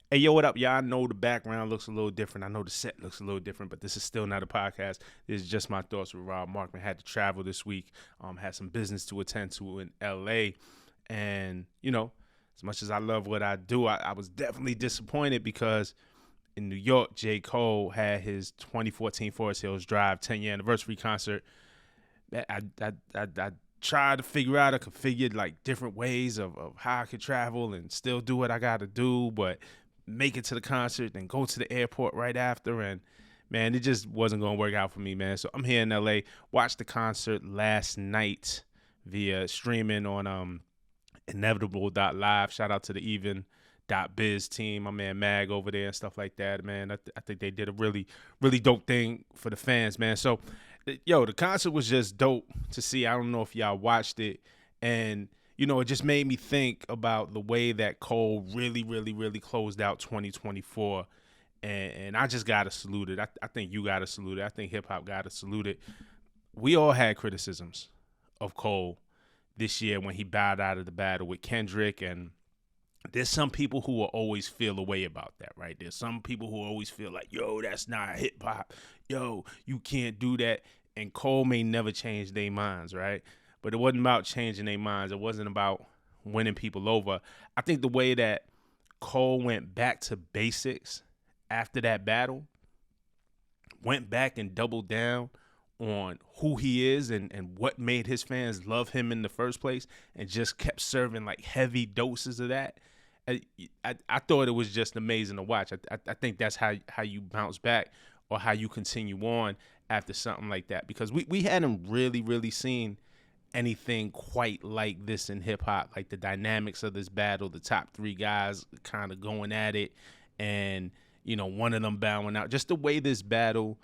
Hey, yo, what up, y'all? I know the background looks a little different. I know the set looks a little different, but this is still not a podcast. This is just my thoughts with Rob Markman. Had to travel this week. Had some business to attend to in LA. And, as much as I love what I do, I was definitely disappointed because in New York, J. Cole had his 2014 Forest Hills Drive 10-year anniversary concert. I tried to figure out, I configured like different ways of how I could travel and still do what I got to do, but make it to the concert and go to the airport right after. And man, it just wasn't going to work out for me, man. So I'm here in LA. Watched the concert last night via streaming on inevitable.live. Shout out to the even.biz team, my man Mag over there and stuff like that, man. I think they did a really, really dope thing for the fans, man. So, the concert was just dope to see. I don't know if y'all watched it. And, it just made me think about the way that Cole really, really, really closed out 2024. And I just got to salute it. I think you got to salute it. I think hip hop got to salute it. We all had criticisms of Cole this year when he bowed out of the battle with Kendrick. And there's some people who will always feel a way about that, right? There's some people who always feel like, yo, that's not hip hop. Yo, you can't do that. And Cole may never change their minds, right? But it wasn't about changing their minds. It wasn't about winning people over. I think the way that Cole went back to basics after that battle, went back and doubled down on who he is and what made his fans love him in the first place, and just kept serving like heavy doses of that. I thought it was just amazing to watch. I think that's how you bounce back, or how you continue on after something like that, because we hadn't really, really seen anything quite like this in hip hop. Like the dynamics of this battle, the top three guys kind of going at it, and one of them bowing out. Just the way this battle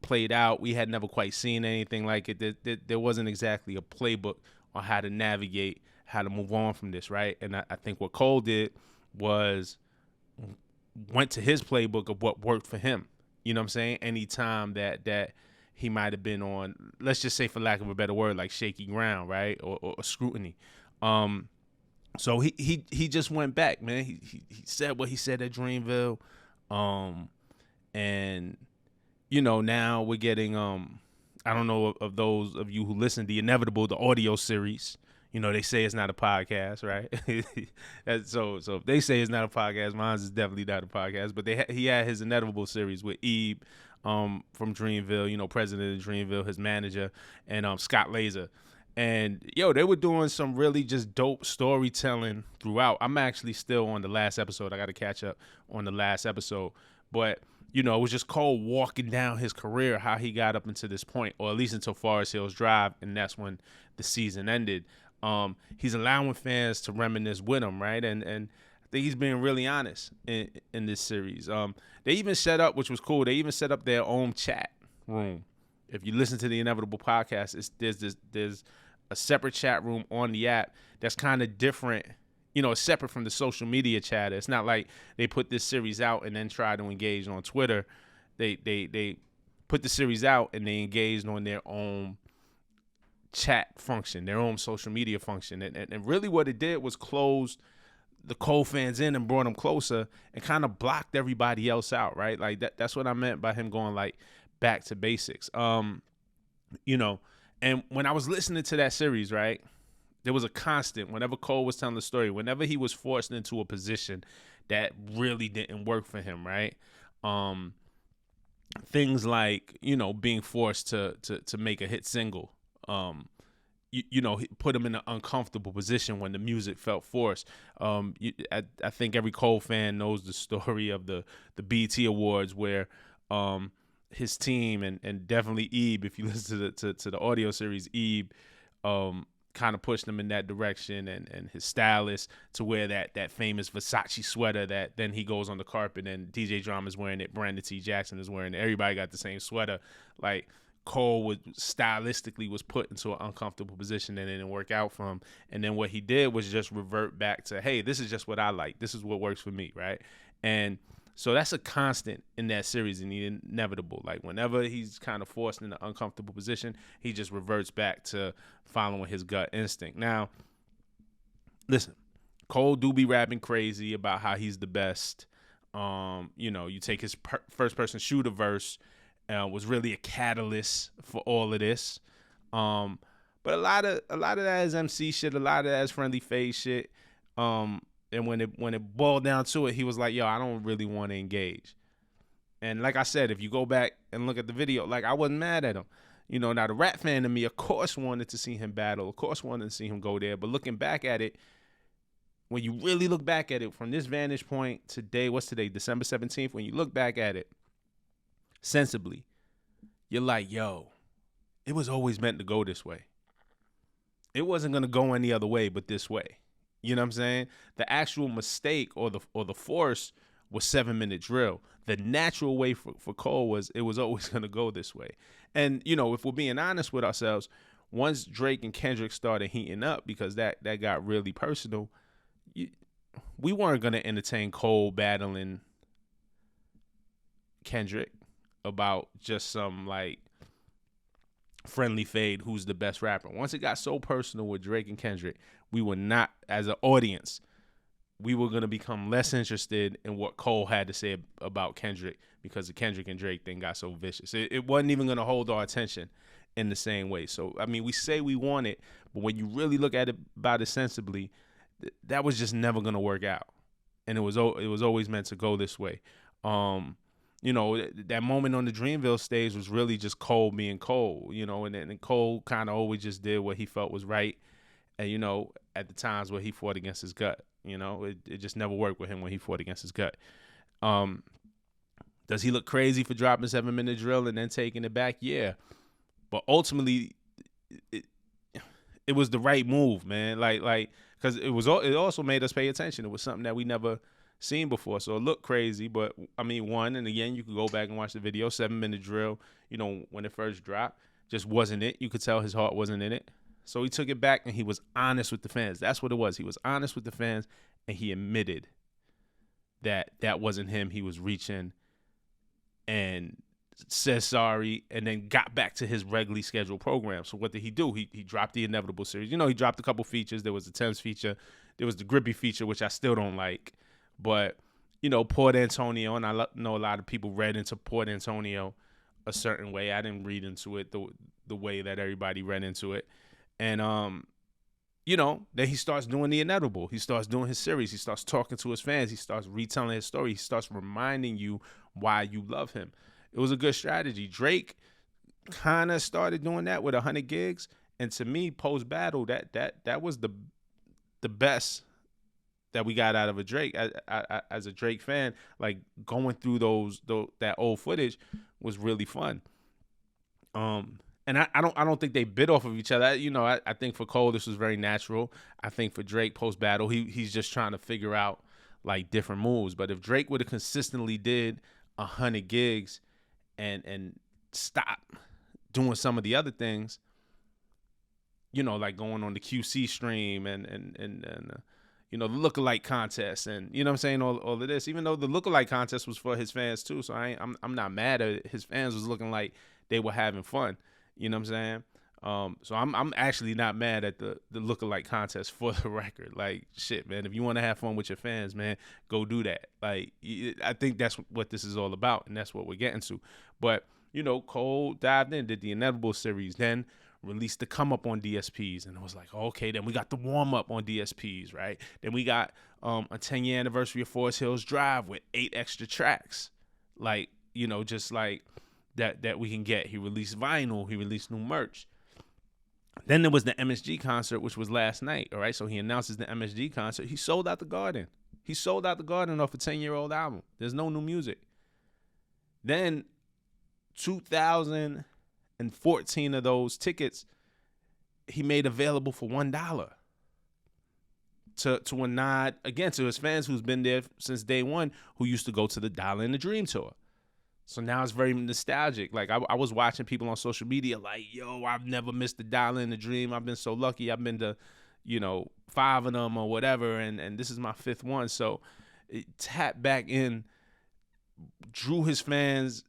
played out, we had never quite seen anything like it. There wasn't exactly a playbook on how to navigate, how to move on from this, right? And I think what Cole did was went to his playbook of what worked for him. You know what I'm saying? Anytime that he might have been on, let's just say, for lack of a better word, like shaky ground, right? Or scrutiny. So he just went back, man. He said what he said at Dreamville. And now we're getting I don't know of those of you who listen, the Inevitable, the audio series. They say it's not a podcast, right? so if they say it's not a podcast, mine is definitely not a podcast. But he had his Inevitable series with Ebe from Dreamville, president of Dreamville, his manager, and Scott Laser. And they were doing some really just dope storytelling throughout. I'm actually still on the last episode. I got to catch up on the last episode. But it was just Cole walking down his career, how he got up into this point, or at least until Forest Hills Drive, and that's when the season ended. He's allowing fans to reminisce with him, right? And I think he's being really honest in this series. They even set up, which was cool, they even set up their own chat room. If you listen to the Inevitable podcast, there's a separate chat room on the app that's kind of different. It's separate from the social media chatter. It's not like they put this series out and then try to engage on Twitter. They put the series out and they engaged on their own chat function, their own social media function. And really what it did was close the Cole fans in and brought them closer, and kind of blocked everybody else out, right? Like that's what I meant by him going like back to basics. And when I was listening to that series, right, there was a constant whenever Cole was telling the story, whenever he was forced into a position that really didn't work for him, right? Things like, being forced to make a hit single, put him in an uncomfortable position when the music felt forced. I think every Cole fan knows the story of the BET Awards where his team and definitely Ebe, if you listen to the audio series, Ebe kind of pushed him in that direction, and his stylist to wear that famous Versace sweater that then he goes on the carpet and DJ Drama's wearing it, Brandon T. Jackson is wearing it, everybody got the same sweater. Like Cole was put into an uncomfortable position and it didn't work out for him. And then what he did was just revert back to, hey, this is just what I like. This is what works for me, right? And so that's a constant in that series, in the Inevitable. Like whenever he's kind of forced in an uncomfortable position, he just reverts back to following his gut instinct. Now, listen, Cole do be rapping crazy about how he's the best. You take his first person shooter verse, was really a catalyst for all of this. But a lot of that is MC shit. A lot of that is friendly face shit. And when it boiled down to it, he was like, "Yo, I don't really want to engage." And like I said, if you go back and look at the video, like, I wasn't mad at him. Now the rap fan in me, of course, wanted to see him battle. Of course, wanted to see him go there. But looking back at it, when you really look back at it from this vantage point today, what's today, December 17th? When you look back at it sensibly, you're like, yo, it was always meant to go this way. It wasn't going to go any other way but this way. You know what I'm saying? The actual mistake or the force was 7-minute drill. The natural way for Cole was always going to go this way. And, if we're being honest with ourselves, once Drake and Kendrick started heating up, because that got really personal, we weren't going to entertain Cole battling Kendrick about just some, like, friendly fade who's the best rapper. Once it got so personal with Drake and Kendrick, we were not, as an audience, we were going to become less interested in what Cole had to say about Kendrick, because the Kendrick and Drake thing got so vicious. It wasn't even going to hold our attention in the same way. So, I mean, we say we want it, but when you really look at it about it sensibly, that was just never going to work out. And it was always meant to go this way. That moment on the Dreamville stage was really just Cole being Cole, and Cole kind of always just did what he felt was right. And, at the times where he fought against his gut, it just never worked with him when he fought against his gut. Does he look crazy for dropping 7-minute drill and then taking it back? Yeah. But ultimately, it was the right move, man. Like, because it also made us pay attention. It was something that we never seen before. So it looked crazy, but I mean, and again, you could go back and watch the video. 7-minute drill, when it first dropped, just wasn't it. You could tell his heart wasn't in it. So he took it back and he was honest with the fans. That's what it was. He was honest with the fans, and he admitted that wasn't him. He was reaching and said sorry, and then got back to his regularly scheduled program. So what did he do? He dropped the Inevitable series. He dropped a couple features. There was the Thames feature. There was the Grippy feature, which I still don't like. But, Port Antonio, and I know a lot of people read into Port Antonio a certain way. I didn't read into it the way that everybody read into it. And, then he starts doing the Inevitable. He starts doing his series. He starts talking to his fans. He starts retelling his story. He starts reminding you why you love him. It was a good strategy. Drake kind of started doing that with 100 gigs. And to me, post-battle, that was the best that we got out of a Drake. As a Drake fan, like, going through that old footage was really fun. And I don't think they bit off of each other. I think for Cole, this was very natural. I think for Drake, post-battle, he's just trying to figure out, like, different moves. But if Drake would have consistently did 100 gigs and stop doing some of the other things, like going on the QC stream and the lookalike contest, and what I'm saying, all of this, even though the lookalike contest was for his fans too, so I'm not mad at it. His fans was looking like they were having fun, you know what I'm saying? So I'm actually not mad at the lookalike contest, for the record. Like, shit, man, if you want to have fun with your fans, man, go do that. Like, I think that's what this is all about, and that's what we're getting to. But, Cole dived in, did the Inevitable series, then released the Come Up on DSPs, and it was like, okay, then we got the Warm Up on DSPs, right? Then we got a 10-year anniversary of Forest Hills Drive with 8 extra tracks, like, just like that we can get. He released vinyl, he released new merch. Then there was the MSG concert, which was last night, all right? So he announces the MSG concert. He sold out the Garden. He sold out the Garden off a 10-year-old album. There's no new music. Then 2,014 of those tickets he made available for $1 to a nod, again, to his fans who's been there since day one, who used to go to the Dollar in the Dream tour. So now it's very nostalgic. Like, I was watching people on social media like, yo, I've never missed the Dollar in the Dream. I've been so lucky. I've been to, 5 of them or whatever, and this is my 5th one. So it tapped back in, drew his fans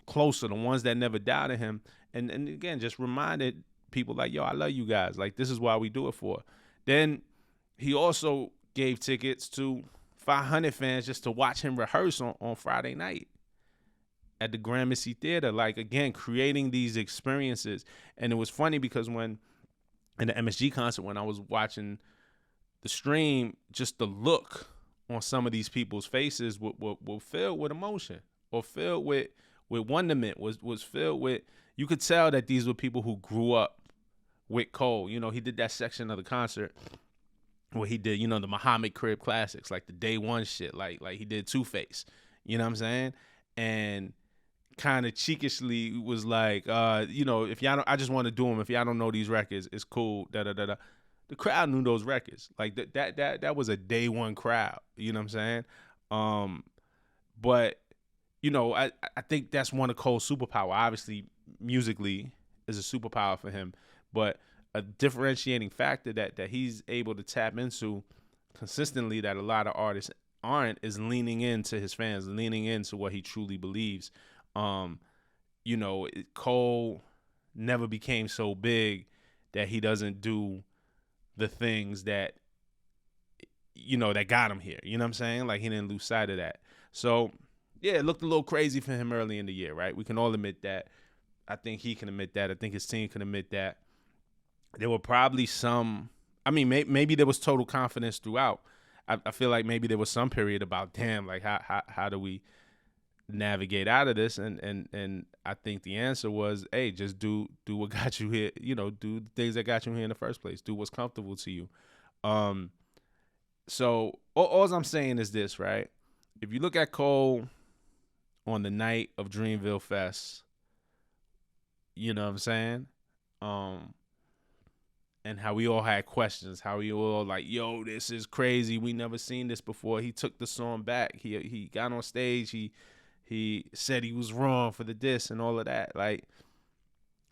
closer, the ones that never doubted him, and again, just reminded people like, yo, I love you guys. Like, this is why we do it for. Then he also gave tickets to 500 fans just to watch him rehearse on Friday night at the Gramercy Theater. Like, again, creating these experiences. And it was funny because when in the MSG concert, when I was watching the stream, just the look on some of these people's faces were filled with emotion, or filled with wonderment, was filled with, you could tell that these were people who grew up with Cole. You know, he did that section of the concert where he did, you know, the Muhammad Crib classics, like the Day One shit, like he did Two-Face, you know what I'm saying? And kind of cheekishly was like, you know, if y'all don't, I just want to do them. If y'all don't know these records, it's cool. Da da da da. The crowd knew those records. Like that was a Day One crowd. You know what I'm saying? But you know, I think that's one of Cole's superpower. Obviously, musically is a superpower for him, but a differentiating factor that he's able to tap into consistently that a lot of artists aren't is leaning into his fans, leaning into what he truly believes. You know, Cole never became so big that he doesn't do the things that, you know, that got him here. You know what I'm saying? Like, he didn't lose sight of that. So, yeah, it looked a little crazy for him early in the year, right? We can all admit that. I think he can admit that. I think his team can admit that. There were probably some, I mean, maybe there was total confidence throughout. I feel like maybe there was some period about, damn, like how do we navigate out of this? And I think the answer was, hey, just do what got you here. You know, do the things that got you here in the first place. Do what's comfortable to you. So all I'm saying is this, right? If you look at Cole on the night of Dreamville Fest, you know what I'm saying? And how we all had questions, how we all like, yo, this is crazy. We never seen this before. He took the song back. He got on stage. He said he was wrong for the diss and all of that. Like,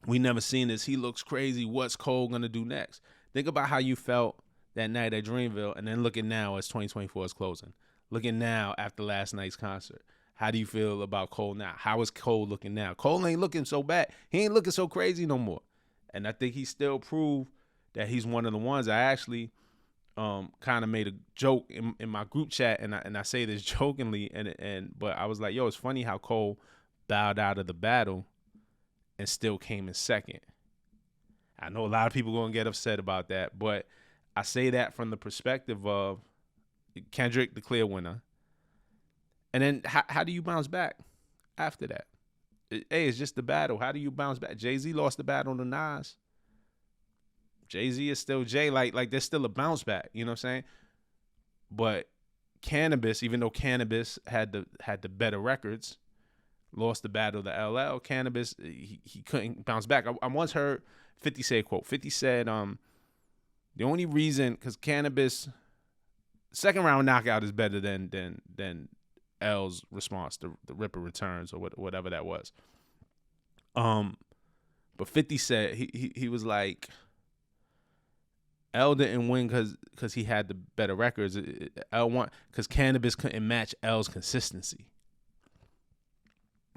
we never seen this. He looks crazy. What's Cole gonna do next? Think about how you felt that night at Dreamville, and then looking now as 2024 is closing. Looking now after last night's concert. How do you feel about Cole now? How is Cole looking now? Cole ain't looking so bad. He ain't looking so crazy no more. And I think he still proved that he's one of the ones. I actually kind of made a joke in my group chat, and I say this jokingly, but I was like, yo, it's funny how Cole bowed out of the battle and still came in second. I know a lot of people gonna get upset about that, but I say that from the perspective of Kendrick, the clear winner. And then how do you bounce back after that? Hey, it's just the battle. How do you bounce back? Jay-Z lost the battle to Nas. Jay-Z is still Jay. Like there's still a bounce back. You know what I'm saying? But Cannabis, even though Cannabis had the better records, lost the battle to LL. Cannabis, he couldn't bounce back. I once heard 50 say a quote. 50 said, the only reason, because Cannabis, second round knockout is better than L's response, the Ripper Returns or whatever that was. But 50 said he was like, L didn't win because he had the better records. L won because Cannabis couldn't match L's consistency.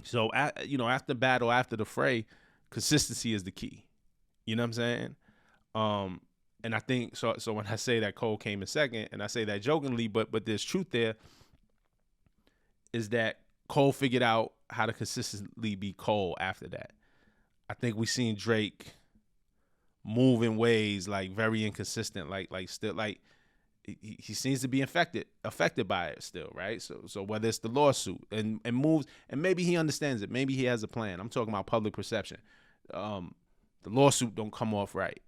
So after battle, after the fray, consistency is the key. You know what I'm saying? And I think so. So when I say that Cole came in second, and I say that jokingly, but there's truth there, is that Cole figured out how to consistently be Cole after that. I think we seen Drake move in ways like very inconsistent, like still like he seems to be affected by it still, right? So whether it's the lawsuit and moves, and maybe he understands it, maybe he has a plan. I'm talking about public perception. The lawsuit don't come off right.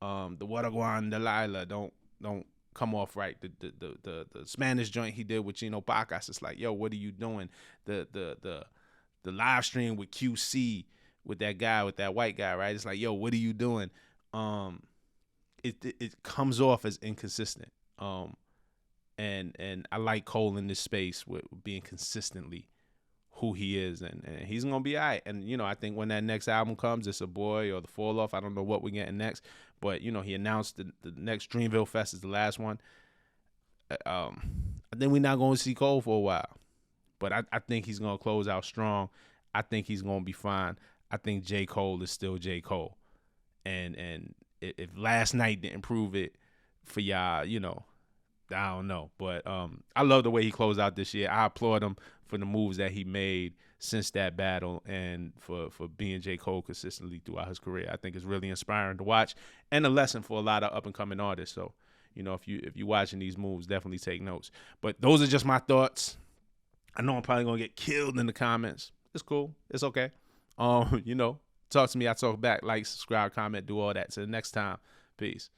The Wadaguan Delilah don't come off right. The Spanish joint he did with Gino Pacas, it's like, yo, what are you doing? The live stream with QC with that white guy, right? It's like, yo, what are you doing? It comes off as inconsistent. And I like Cole in this space with being consistently who he is, and he's gonna be all right. And I think when that next album comes, it's A Boy or The Fall Off. I don't know what we're getting next, but he announced the next Dreamville Fest is the last one. I think we're not gonna see Cole for a while, but I think he's gonna close out strong. I think he's gonna be fine. I think J. Cole is still J. Cole, and if last night didn't prove it for y'all, I don't know, but I love the way he closed out this year. I applaud him for the moves that he made since that battle, and for being J. Cole consistently throughout his career. I think it's really inspiring to watch, and a lesson for a lot of up and coming artists. So, if you're watching these moves, definitely take notes. But those are just my thoughts. I know I'm probably gonna get killed in the comments. It's cool. It's okay. Talk to me. I talk back. Like, subscribe, comment, do all that. Till the next time. Peace.